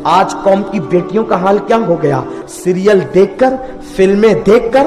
آج قوم کی بیٹیوں کا حال کیا ہو گیا؟ سیریل دیکھ کر، فلمیں دیکھ کر،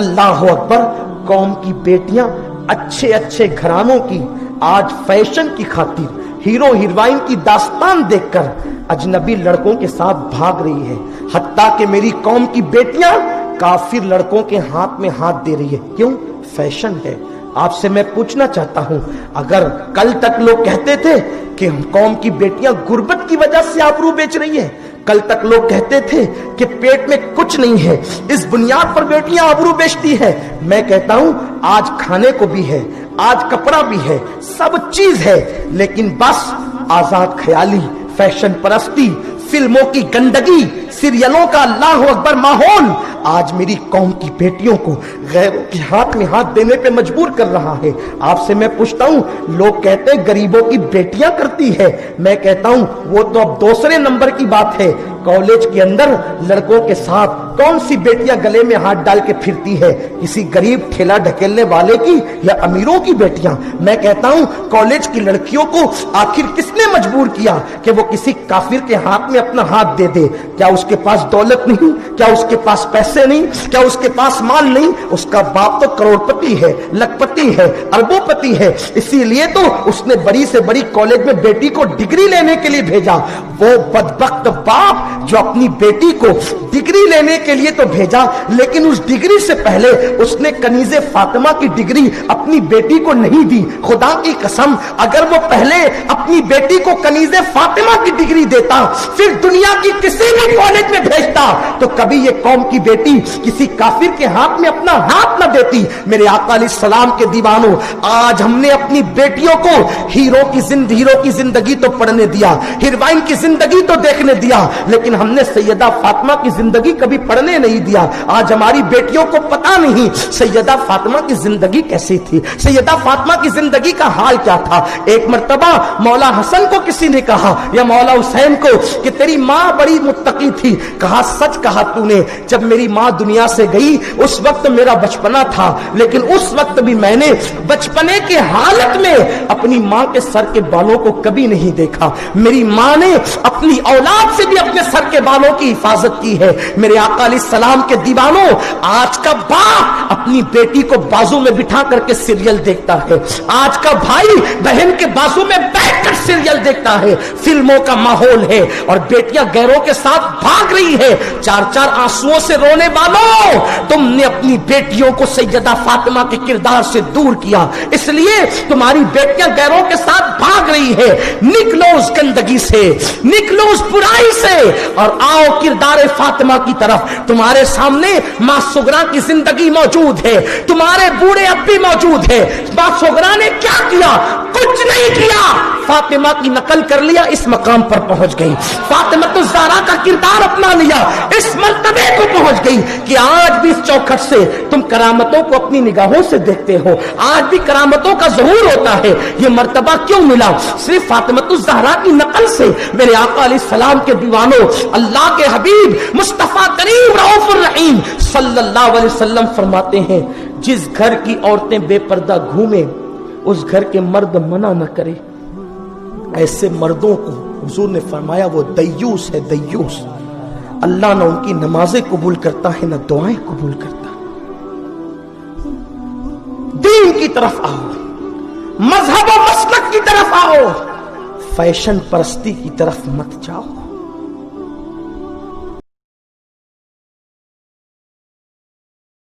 اللہ اکبر، قوم کی بیٹیاں اچھے اچھے گھرانوں کی آج فیشن کی خاطر ہیرو ہیروئن کی داستان دیکھ کر اجنبی لڑکوں کے ساتھ بھاگ رہی ہے، حتیٰ کہ میری قوم کی بیٹیاں کافر لڑکوں کے ہاتھ میں ہاتھ دے رہی ہے۔ کیوں؟ فیشن ہے۔ آپ سے میں پوچھنا چاہتا ہوں، اگر کل تک لوگ کہتے تھے کہ قوم کی بیٹیاں غربت کی وجہ سے آبرو بیچ رہی ہے، کل تک لوگ کہتے تھے کہ پیٹ میں کچھ نہیں ہے، اس بنیاد پر بیٹیاں آبرو بیچتی ہے، میں کہتا ہوں آج کھانے کو بھی ہے، آج کپڑا بھی ہے، سب چیز ہے، لیکن بس آزاد خیالی، فیشن پرستی، فلموں کی گندگی، سیریلوں کا اللہ اکبر ماحول آج میری قوم کی بیٹیوں کو غیروں کے ہاتھ میں ہاتھ دینے پہ مجبور کر رہا ہے۔ آپ سے میں پوچھتا ہوں، لوگ کہتے ہیں غریبوں کی بیٹیاں کرتی ہے، میں کہتا ہوں وہ تو اب دوسرے نمبر کی بات ہے۔ کالج کے اندر لڑکوں کے ساتھ کون سی بیٹیاں گلے میں ہاتھ ڈال کے پھرتی ہے؟ کسی غریب ٹھیلا ڈھکیلنے والے کی یا امیروں کی بیٹیاں؟ میں کہتا ہوں کالج کی لڑکیوں کو آخر کس نے مجبور کیا کہ وہ کسی کافر کے ہاتھ میں اپنا ہاتھ دے دے؟ کیا اس کے پاس دولت نہیں؟ کیا اس کے پاس پیسے نہیں؟ کیا اس کے پاس مال نہیں؟ اس کا باپ تو کروڑ پتی ہے، لکھ پتی ہے، اربوں پتی ہے، اسی لیے تو اس نے بڑی سے بڑی کالج میں بیٹی کو ڈگری لینے کے لیے بھیجا۔ وہ بدبخت باپ جو اپنی بیٹی کو ڈگری لینے کے لیے تو بھیجا، لیکن اس ڈگری سے پہلے اس نے کنیز فاطمہ کی ڈگری اپنی بیٹی کو نہیں دی۔ خدا کی قسم، اگر وہ پہلے اپنی بیٹی کو کنیز فاطمہ کی ڈگری دیتا، پھر دنیا کی کسی بھی کالج میں بھیجتا، تو کبھی یہ قوم کی بیٹی کسی کافر کے ہاتھ میں اپنا ہاتھ نہ دیتی۔ میرے آقا علیہ السلام کے دیوانوں، آج ہم نے اپنی بیٹیوں کو ہیرو کی زندگی تو پڑھنے دیا، ہیروئن کی زندگی تو دیکھنے دیا، لیکن ہم نے سیدہ فاطمہ کی زندگی کبھی پڑھنے نہیں دیا۔ آج ہماری بیٹیوں کو پتا نہیں سیدہ فاطمہ کی زندگی کیسی تھی، سیدہ فاطمہ کی زندگی کا حال کیا تھا۔ ایک مرتبہ مولا حسن کو کسی نے کہا یا مولا حسین کو کہ تیری ماں بڑی متقی تھی، کہا سچ کہا تو نے، جب میری ماں دنیا سے گئی اس وقت میرا بچپنا تھا، لیکن اس وقت بھی میں نے بچپنے کے حالت میں اپنی ماں کے سر کے بالوں کو کبھی نہیں دیکھا۔ میری ماں نے اپنی اولاد سے بھی اپنے سر کے بالوں کی حفاظت کی ہے۔ میرے آقا علیہ السلام کے دیوانوں، آج کا باپ اپنی بیٹی کو بازو میں بٹھا کر کے سیریل دیکھتا ہے، آج کا بھائی بہن کے بازو میں بیٹھ کر سیریل دیکھتا ہے، فلموں کا ماحول ہے، اور بیٹیاں غیروں کے ساتھ بھاگ رہی ہے۔ چار چار آنسوؤں سے رونے والوں، تم نے اپنی بیٹیوں کو سیدہ فاطمہ کے کردار سے دور کیا، اس لیے تمہاری بیٹیاں غیروں کے ساتھ بھاگ رہی ہے۔ نکلو اس گندگی سے، نکلو اس برائی سے، اور آؤ کردار فاطمہ کی طرف۔ تمہارے سامنے ماں سغرا کی زندگی موجود ہے، تمہارے بوڑھے اب بھی موجود ہے۔ ماں سغرا نے کیا کیا؟ کچھ نہیں کیا، فاطمہ کی نقل کر لیا، اس مقام پر پہنچ گئی۔ فاطمہ الزہرا کا کردار اپنا لیا، اس مرتبے کو پہنچ گئی کہ آج بھی اس چوکھٹ سے تم کرامتوں کو اپنی نگاہوں سے دیکھتے ہو، آج بھی کرامتوں کا ظہور ہوتا ہے۔ یہ مرتبہ کیوں ملا؟ صرف فاطمہ الزہرا کی نقل سے۔ میرے آقا علیہ السلام کے دیوانوں، اللہ کے حبیب مصطفیٰ کریم رؤوف الرحیم صلی اللہ علیہ وسلم فرماتے ہیں، جس گھر کی عورتیں بے پردہ گھومیں اس گھر کے مرد منع نہ کرے۔ ایسے مردوں کو حضور نے فرمایا وہ دیوس ہے، دیوس۔ اللہ نہ ان کی نمازیں قبول کرتا ہے، نہ دعائیں قبول کرتا۔ دین کی طرف آؤ، مذہب و مسلک کی طرف آؤ، فیشن پرستی کی طرف مت جاؤ۔